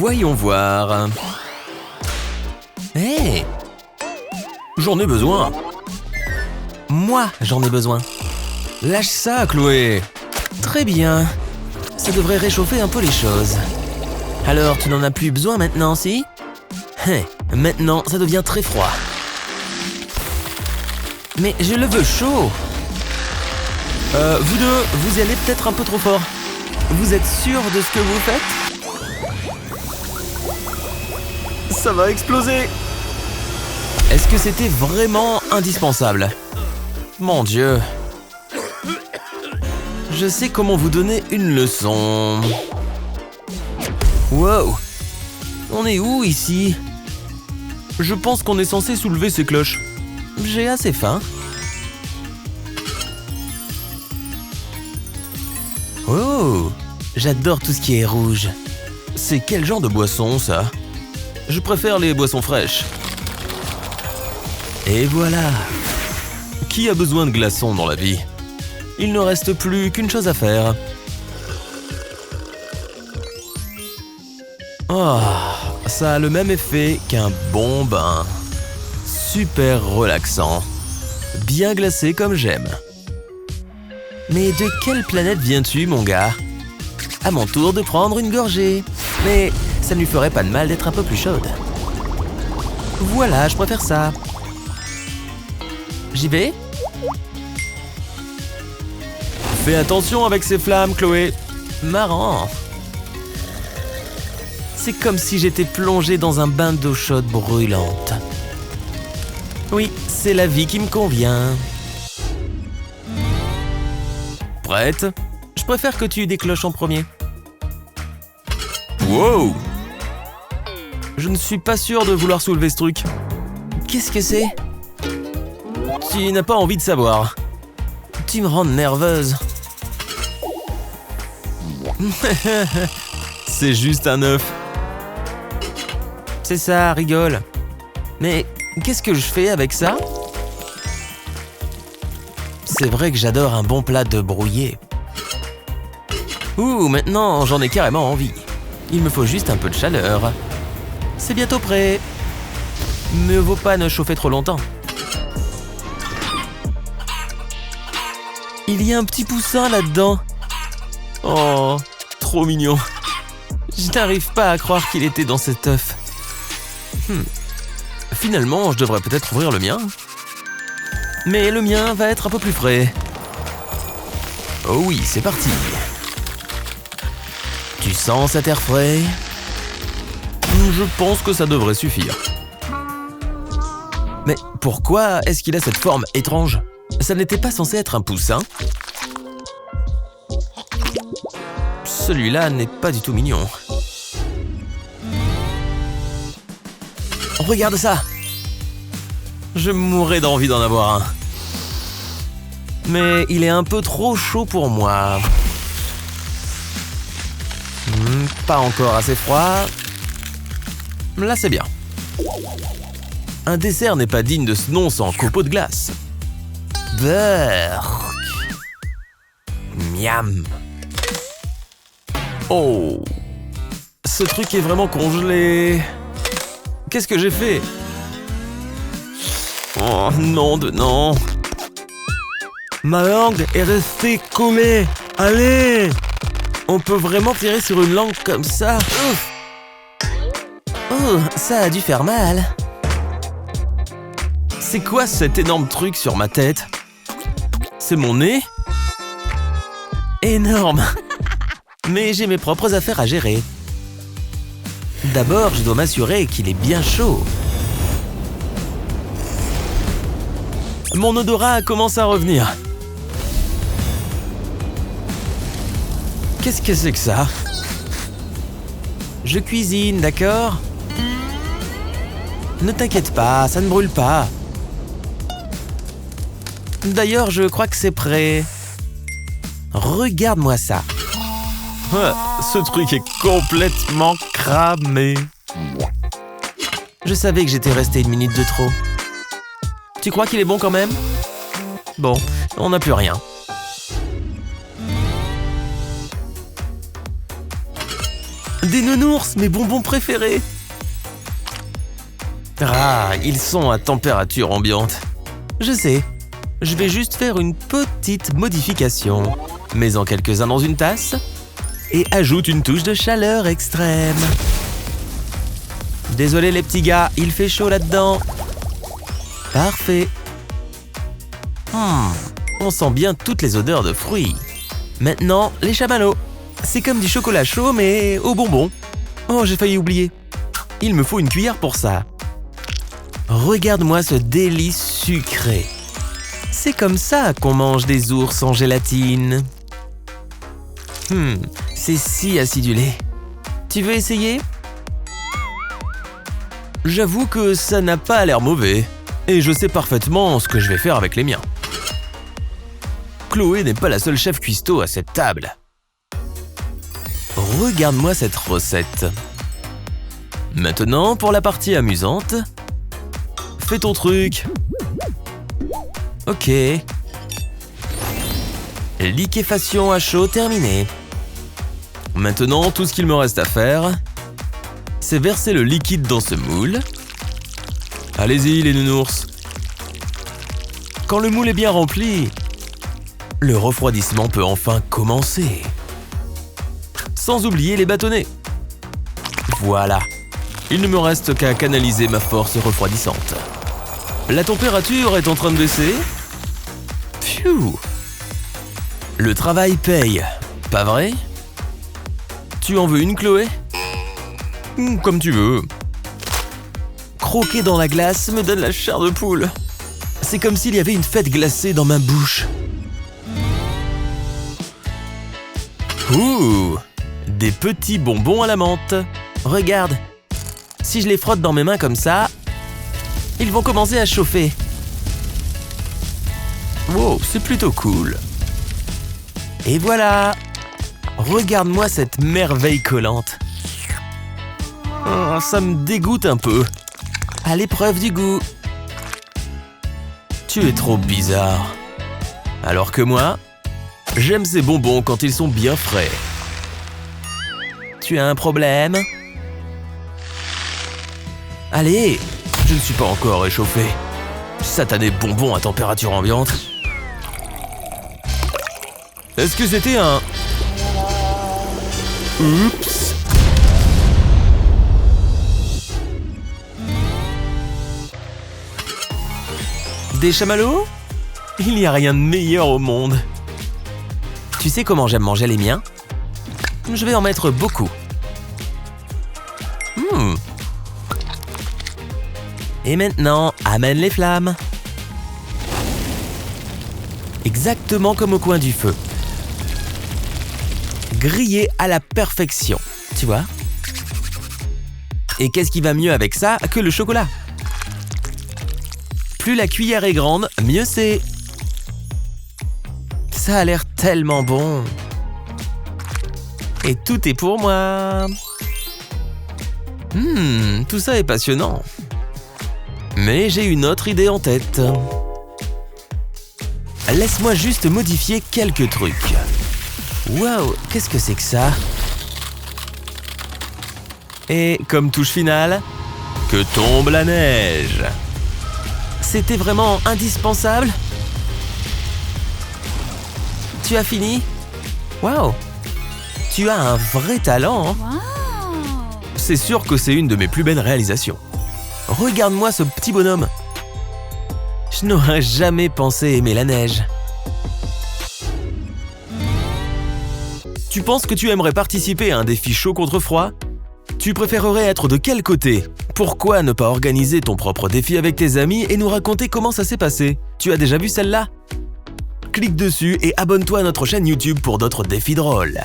Voyons voir. Hé! J'en ai besoin. Moi, j'en ai besoin. Lâche ça, Chloé. Très bien. Ça devrait réchauffer un peu les choses. Alors, tu n'en as plus besoin maintenant, si? Maintenant, ça devient très froid. Mais je le veux chaud. Vous deux, vous y allez peut-être un peu trop fort. Vous êtes sûr de ce que vous faites? Ça va exploser. Est-ce que c'était vraiment indispensable? Mon Dieu. Je sais comment vous donner une leçon. Wow. On est où ici? Je pense qu'on est censé soulever ces cloches. J'ai assez faim. Oh, j'adore tout ce qui est rouge. C'est quel genre de boisson, ça? Je préfère les boissons fraîches. Et voilà. Qui a besoin de glaçons dans la vie? Il ne reste plus qu'une chose à faire. Oh, ça a le même effet qu'un bon bain. Super relaxant. Bien glacé comme j'aime. Mais de quelle planète viens-tu, mon gars? À mon tour de prendre une gorgée. Mais ça ne lui ferait pas de mal d'être un peu plus chaude. Voilà, je préfère ça. J'y vais? Fais attention avec ces flammes, Chloé. Marrant. C'est comme si j'étais plongée dans un bain d'eau chaude brûlante. Oui, c'est la vie qui me convient. Prête? Je préfère que tu décloches en premier. Wow! Je ne suis pas sûr de vouloir soulever ce truc. Qu'est-ce que c'est? Tu n'as pas envie de savoir. Tu me rends nerveuse. C'est juste un œuf. C'est ça, rigole. Mais qu'est-ce que je fais avec ça? C'est vrai que j'adore un bon plat de brouillé. Ouh, maintenant j'en ai carrément envie. Il me faut juste un peu de chaleur. C'est bientôt prêt. Mieux vaut pas ne chauffer trop longtemps. Il y a un petit poussin là-dedans. Oh, trop mignon. Je n'arrive pas à croire qu'il était dans cet œuf. Finalement, je devrais peut-être ouvrir le mien. Mais le mien va être un peu plus frais. Oh oui, c'est parti. Tu sens cet air frais? Je pense que ça devrait suffire. Mais pourquoi est-ce qu'il a cette forme étrange? Ça n'était pas censé être un poussin? Celui-là n'est pas du tout mignon. Regarde ça! Je mourrais d'envie d'en avoir un. Mais il est un peu trop chaud pour moi. Pas encore assez froid. Là, c'est bien. Un dessert n'est pas digne de ce nom sans copeaux de glace. Beurre. Miam. Oh. Ce truc est vraiment congelé. Qu'est-ce que j'ai fait? Oh, non de non. Ma langue est restée collée. Allez! On peut vraiment tirer sur une langue comme ça? Ouf. Oh, ça a dû faire mal. C'est quoi cet énorme truc sur ma tête? C'est mon nez? Énorme! Mais j'ai mes propres affaires à gérer. D'abord, je dois m'assurer qu'il est bien chaud. Mon odorat commence à revenir. Qu'est-ce que c'est que ça? Je cuisine, d'accord? Ne t'inquiète pas, ça ne brûle pas. D'ailleurs, je crois que c'est prêt. Regarde-moi ça. Ce truc est complètement cramé. Je savais que j'étais resté une minute de trop. Tu crois qu'il est bon quand même? Bon, on n'a plus rien. Des nounours, mes bonbons préférés. Ah, ils sont à température ambiante. Je sais, je vais juste faire une petite modification. Mets-en quelques-uns dans une tasse et ajoute une touche de chaleur extrême. Désolé les petits gars, il fait chaud là-dedans. Parfait. On sent bien toutes les odeurs de fruits. Maintenant, les chamallows. C'est comme du chocolat chaud mais au bonbon. Oh, j'ai failli oublier. Il me faut une cuillère pour ça. Regarde-moi ce délice sucré. C'est comme ça qu'on mange des ours en gélatine. C'est si acidulé. Tu veux essayer? J'avoue que ça n'a pas l'air mauvais. Et je sais parfaitement ce que je vais faire avec les miens. Chloé n'est pas la seule chef cuistot à cette table. Regarde-moi cette recette. Maintenant, pour la partie amusante. Fais ton truc. Ok. Liquéfaction à chaud terminée. Maintenant, tout ce qu'il me reste à faire, c'est verser le liquide dans ce moule. Allez-y, les nounours. Quand le moule est bien rempli, le refroidissement peut enfin commencer. Sans oublier les bâtonnets. Voilà. Il ne me reste qu'à canaliser ma force refroidissante. La température est en train de baisser. Pfiou. Le travail paye, pas vrai? Tu en veux une, Chloé? Comme tu veux. Croquer dans la glace me donne la chair de poule. C'est comme s'il y avait une fête glacée dans ma bouche. Ouh! Des petits bonbons à la menthe. Regarde. Si je les frotte dans mes mains comme ça, ils vont commencer à chauffer. Wow, c'est plutôt cool. Et voilà! Regarde-moi cette merveille collante. Oh, ça me dégoûte un peu. À l'épreuve du goût. Tu es trop bizarre. Alors que moi, j'aime ces bonbons quand ils sont bien frais. Tu as un problème? Allez, je ne suis pas encore réchauffé. Satané bonbon à température ambiante. Est-ce que c'était un... Oups. Des chamallows? Il n'y a rien de meilleur au monde. Tu sais comment j'aime manger les miens? Je vais en mettre beaucoup. Et maintenant, amène les flammes. Exactement comme au coin du feu. Grillé à la perfection, tu vois? Et qu'est-ce qui va mieux avec ça que le chocolat? Plus la cuillère est grande, mieux c'est. Ça a l'air tellement bon. Et tout est pour moi. Tout ça est passionnant. Mais j'ai une autre idée en tête. Laisse-moi juste modifier quelques trucs. Waouh, qu'est-ce que c'est que ça? Et comme touche finale, que tombe la neige. C'était vraiment indispensable? Tu as fini? Waouh! Tu as un vrai talent, hein? Wow. C'est sûr que c'est une de mes plus belles réalisations. Regarde-moi ce petit bonhomme. Je n'aurais jamais pensé aimer la neige. Tu penses que tu aimerais participer à un défi chaud contre froid? Tu préférerais être de quel côté? Pourquoi ne pas organiser ton propre défi avec tes amis et nous raconter comment ça s'est passé? Tu as déjà vu celle-là? Clique dessus et abonne-toi à notre chaîne YouTube pour d'autres défis drôles.